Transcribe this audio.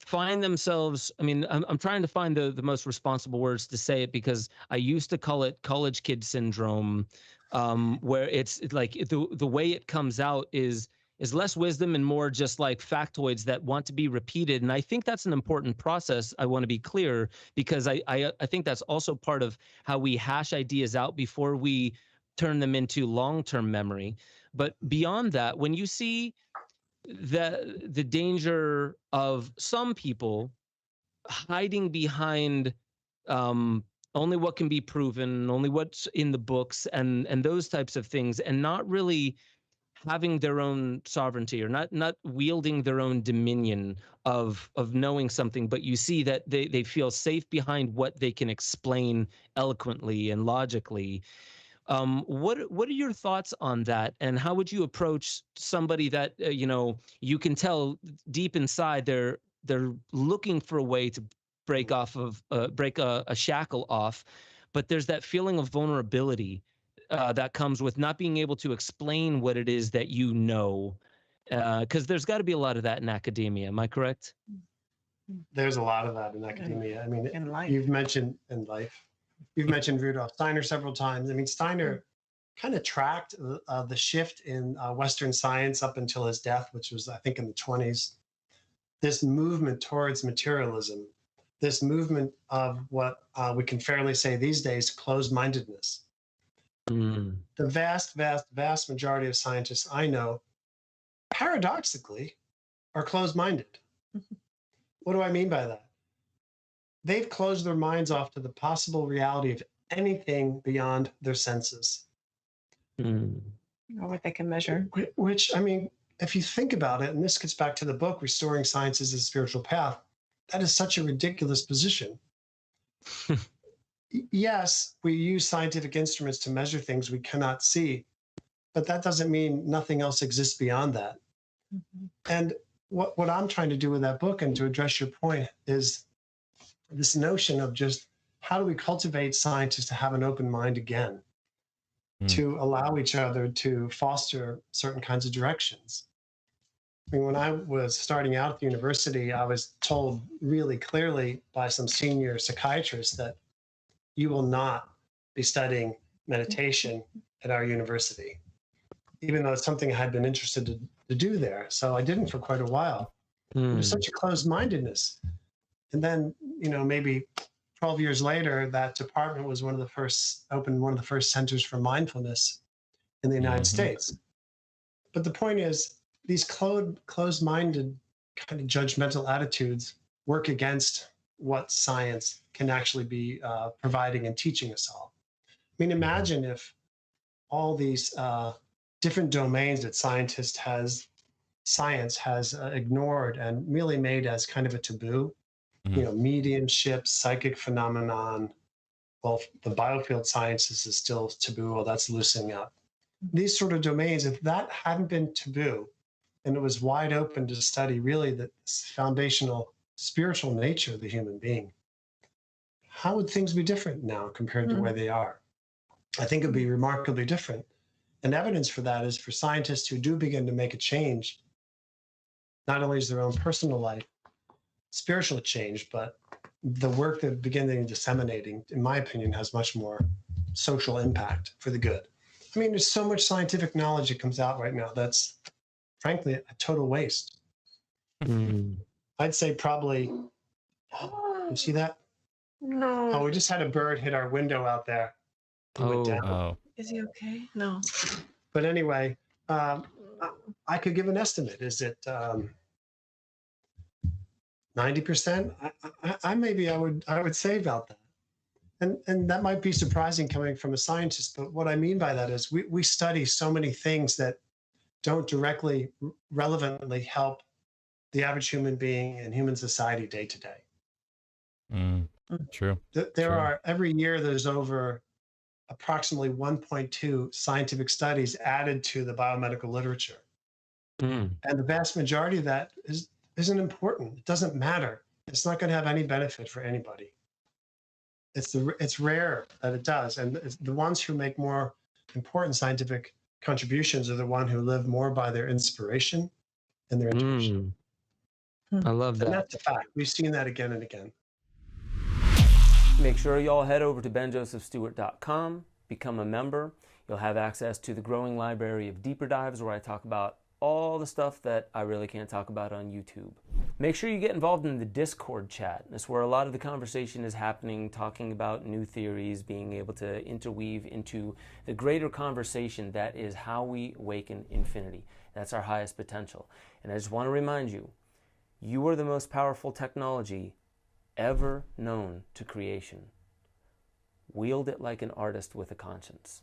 find themselves, I mean, I'm trying to find the most responsible words to say it, because I used to call it college kid syndrome, where it's like the way it comes out is less wisdom and more just like factoids that want to be repeated. And I think that's an important process. I want to be clear, because I think that's also part of how we hash ideas out before we turn them into long-term memory. But beyond that, when you see the danger of some people hiding behind only what can be proven, only what's in the books, and those types of things, and not really having their own sovereignty, or not wielding their own dominion of knowing something, but you see that they feel safe behind what they can explain eloquently and logically. What are your thoughts on that, and how would you approach somebody that you can tell deep inside they're looking for a way to break a shackle off, but there's that feeling of vulnerability that comes with not being able to explain what it is that you know, because there's got to be a lot of that in academia. Am I correct? There's a lot of that in academia. I mean, in life. You've mentioned Rudolf Steiner several times. I mean, Steiner kind of tracked the shift in Western science up until his death, which was, I think, in the 20s. This movement towards materialism, this movement of what we can fairly say these days, closed-mindedness. The vast, vast, vast majority of scientists I know, paradoxically, are closed-minded. What do I mean by that? They've closed their minds off to the possible reality of anything beyond their senses. Or what they can measure. Which, I mean, if you think about it, and this gets back to the book, Restoring Science as a Spiritual Path, that is such a ridiculous position. Yes, we use scientific instruments to measure things we cannot see, but that doesn't mean nothing else exists beyond that. And what I'm trying to do with that book, and to address your point, is this notion of just how do we cultivate scientists to have an open mind again, to allow each other to foster certain kinds of directions. I mean, when I was starting out at the university, I was told really clearly by some senior psychiatrists that you will not be studying meditation at our university, even though it's something I had been interested to do there. So I didn't for quite a while. There's such a closed-mindedness. And then, maybe 12 years later, that department was one of the first centers for mindfulness in the United States. But the point is, these closed-minded kind of judgmental attitudes work against what science can actually be providing and teaching us all. I mean, imagine if all these different domains that science has ignored and really made as kind of a taboo, mediumship, psychic phenomenon. Well, the biofield sciences is still taboo. Well, that's loosening up. These sort of domains, if that hadn't been taboo and it was wide open to study really the foundational spiritual nature of the human being, how would things be different now compared to where they are? I think it would be remarkably different. And evidence for that is for scientists who do begin to make a change, not only is their own personal life, spiritual change, but the work they're beginning disseminating, in my opinion, has much more social impact for the good. I mean, there's so much scientific knowledge that comes out right now that's, frankly, a total waste. I'd say probably, you see that? No. Oh, we just had a bird hit our window out there. It went down. Is he okay? No. But anyway, I could give an estimate. Is it 90%? I would say about that. And that might be surprising coming from a scientist, but what I mean by that is we study so many things that don't directly, relevantly help the average human being and human society day to day. True. There are, every year, there's over approximately 1.2 scientific studies added to the biomedical literature. And the vast majority of that isn't important. It doesn't matter. It's not going to have any benefit for anybody. It's rare that it does. And the ones who make more important scientific contributions are the ones who live more by their inspiration and their intuition. I love And that. that's a fact. We've seen that again and again. Make sure y'all head over to benjosephstewart.com, become a member. You'll have access to the growing library of deeper dives where I talk about all the stuff that I really can't talk about on YouTube. Make sure you get involved in the Discord chat. That's where a lot of the conversation is happening, talking about new theories, being able to interweave into the greater conversation that is how we awaken infinity. That's our highest potential. And I just want to remind you, you are the most powerful technology ever known to creation. Wield it like an artist with a conscience.